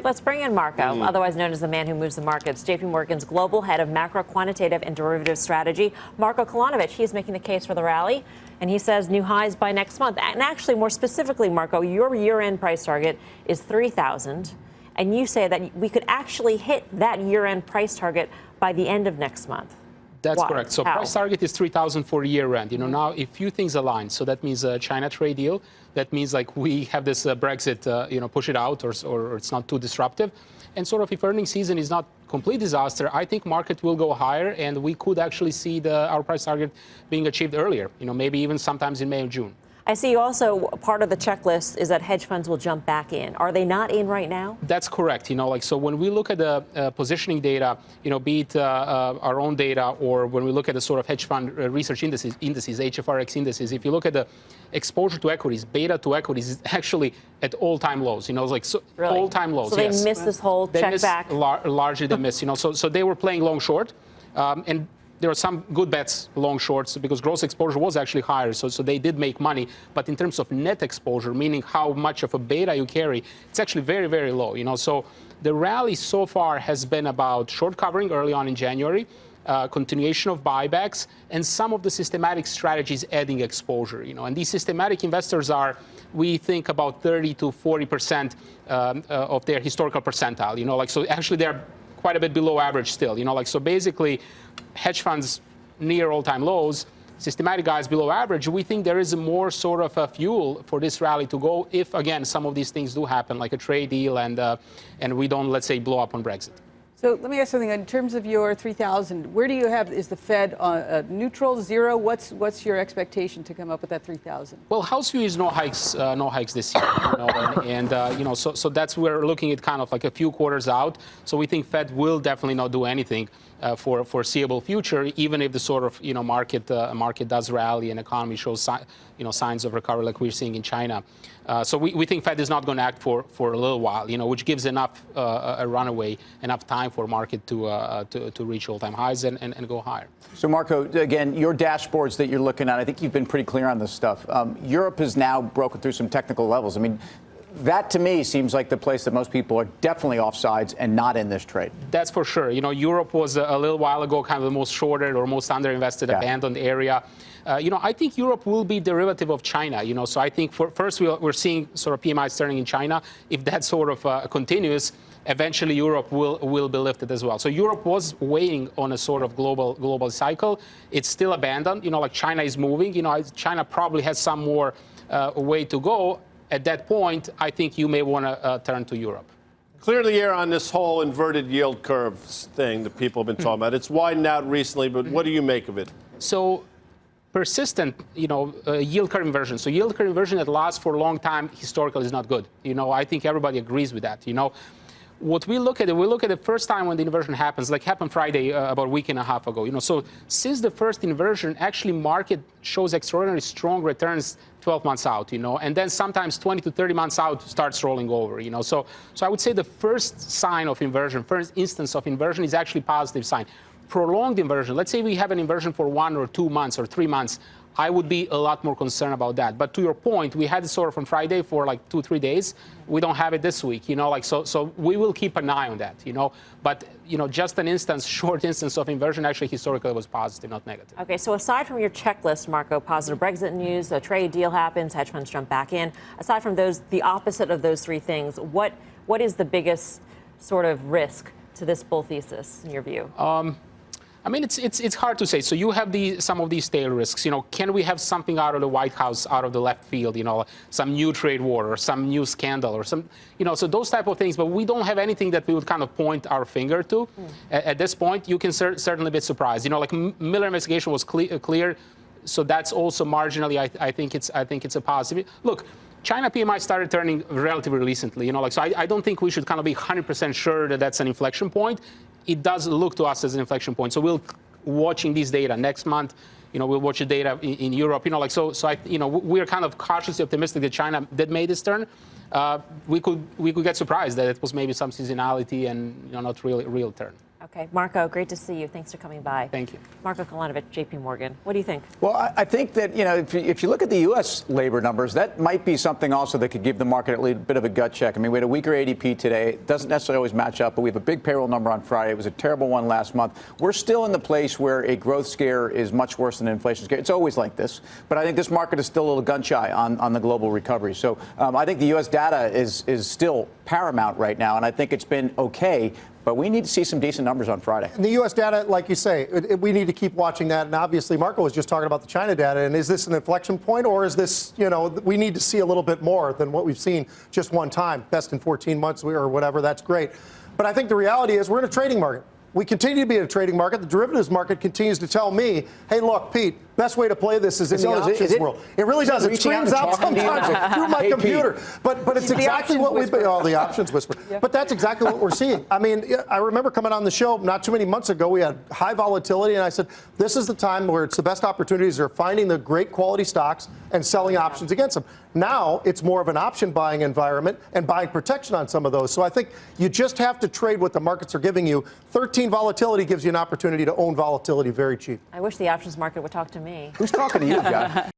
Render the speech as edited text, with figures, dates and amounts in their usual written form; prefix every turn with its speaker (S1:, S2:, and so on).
S1: Let's bring in Marko, otherwise known as the man who moves the markets, JP Morgan's global head of macro quantitative and derivative strategy, Marko Kolanovic. He is making the case for the rally, and he says new highs by next month. And actually, more specifically, Marko, your year-end price target is 3,000, and you say that we could actually hit that year-end price target by the end of next month.
S2: That's
S1: Why?
S2: correct. So
S1: How?
S2: price target is 3,000 for year-end. Now a few things align. So that means a China trade deal. That means like we have this Brexit, push it out or it's not too disruptive. And sort of if earnings season is not complete disaster, I think market will go higher and we could actually see our price target being achieved earlier, maybe even sometimes in May or June.
S1: I see also part of the checklist is that hedge funds will jump back in. Are they not in right now?
S2: That's correct. So when we look at the positioning data, be it our own data or when we look at the sort of hedge fund research indices, HFRX indices, if you look at the exposure to equities, beta to equities is actually at all-time lows.
S1: Really?
S2: All-time lows.
S1: So they
S2: yes.
S1: missed this whole check back.
S2: Largely they missed. So they were playing long short, and there are some good bets long shorts because gross exposure was actually higher, so they did make money. But in terms of net exposure, meaning how much of a beta you carry, it's actually very, very low. So the rally so far has been about short covering early on in January, continuation of buybacks, and some of the systematic strategies adding exposure. And these systematic investors are, we think, about 30 to 40% of their historical percentile. So actually they're quite a bit below average still. So basically, hedge funds near all-time lows, systematic guys below average. We think there is more sort of a fuel for this rally to go if, again, some of these things do happen, like a trade deal, and we don't, let's say, blow up on Brexit.
S3: So let me ask something. In terms of your 3,000, where do you have, is the Fed neutral, zero? What's your expectation to come up with that 3,000?
S2: Well, house view is no hikes this year, so that's we're looking at kind of like a few quarters out. So we think Fed will definitely not do anything for a foreseeable future, even if the sort of market does rally and economy shows signs of recovery like we're seeing in China. So we think Fed is not going to act for a little while, which gives enough a runaway, enough time for market to reach all-time highs and go higher.
S4: So Marko, again, your dashboards that you're looking at, I think you've been pretty clear on this stuff. Europe has now broken through some technical levels. I mean, that to me seems like the place that most people are definitely offsides and not in this trade.
S2: That's for sure. Europe was a little while ago kind of the most shorted or most underinvested, abandoned area. I think Europe will be derivative of China. So I think first we're seeing sort of PMIs turning in China. If that sort of continues, eventually Europe will be lifted as well. So Europe was waiting on a sort of global cycle. It's still abandoned. Like China is moving. China probably has some more way to go. At that point, I think you may want to turn to Europe.
S5: Clear the air on this whole inverted yield curve thing that people have been talking about. It's widened out recently, but what do you make of it?
S2: So persistent, yield curve inversion. So yield curve inversion that lasts for a long time historically is not good. I think everybody agrees with that. What we look at the first time when the inversion happens, like happened Friday about a week and a half ago. So since the first inversion, actually market shows extraordinarily strong returns 12 months out, and then sometimes 20 to 30 months out starts rolling over, So I would say the first sign of inversion, first instance of inversion is actually positive sign. Prolonged inversion, let's say we have an inversion for 1 or 2 months or 3 months, I would be a lot more concerned about that. But to your point, we had it sort of on Friday for like 2-3 days. We don't have it this week, so we will keep an eye on that, But, just an instance, short instance of inversion actually historically was positive, not negative.
S1: Okay, so aside from your checklist, Marko, positive Brexit news, a trade deal happens, hedge funds jump back in. Aside from those, the opposite of those three things, what is the biggest sort of risk to this bull thesis in your view?
S2: I mean, it's hard to say. So you have some of these tail risks. Can we have something out of the White House, out of the left field? Some new trade war or some new scandal or some, so those type of things. But we don't have anything that we would kind of point our finger to. At this point, you can certainly be surprised. Like Miller investigation was clear, so that's also marginally. I think it's a positive. Look. China PMI started turning relatively recently, so I don't think we should kind of be 100% sure that that's an inflection point. It does look to us as an inflection point. So we'll watching these data next month. We'll watch the data in Europe. We're kind of cautiously optimistic that China did make this turn. We could get surprised that it was maybe some seasonality and not really real turn.
S1: Okay, Marko, great to see you. Thanks for coming by.
S2: Thank you.
S1: Marko Kolanovic, J.P. Morgan. What do you think?
S4: Well, I think that, if you look at the U.S. labor numbers, that might be something also that could give the market a little bit of a gut check. I mean, we had a weaker ADP today. It doesn't necessarily always match up, but we have a big payroll number on Friday. It was a terrible one last month. We're still in the place where a growth scare is much worse than an inflation scare. It's always like this. But I think this market is still a little gun shy on the global recovery. So I think the U.S. data is still paramount right now, and I think it's been okay. But we need to see some decent numbers on Friday.
S6: And the U.S. data, like you say, we need to keep watching that. And obviously, Marko was just talking about the China data. And is this an inflection point, or is this, we need to see a little bit more than what we've seen just one time, best in 14 months or whatever. That's great. But I think the reality is we're in a trading market. We continue to be in a trading market. The derivatives market continues to tell me, hey, look, Pete, best way to play this is in the options world. It really does. It screams out sometimes through my computer. But it's exactly what we've been. Oh, the options whisper. Yeah. But that's exactly what we're seeing. I mean, I remember coming on the show not too many months ago. We had high volatility, and I said, this is the time where it's the best opportunities are finding the great quality stocks and selling options against them. Now it's more of an option buying environment and buying protection on some of those. So I think you just have to trade what the markets are giving you. 13 volatility gives you an opportunity to own volatility very cheap.
S1: I wish the options market would talk to me.
S4: Who's talking to you, John?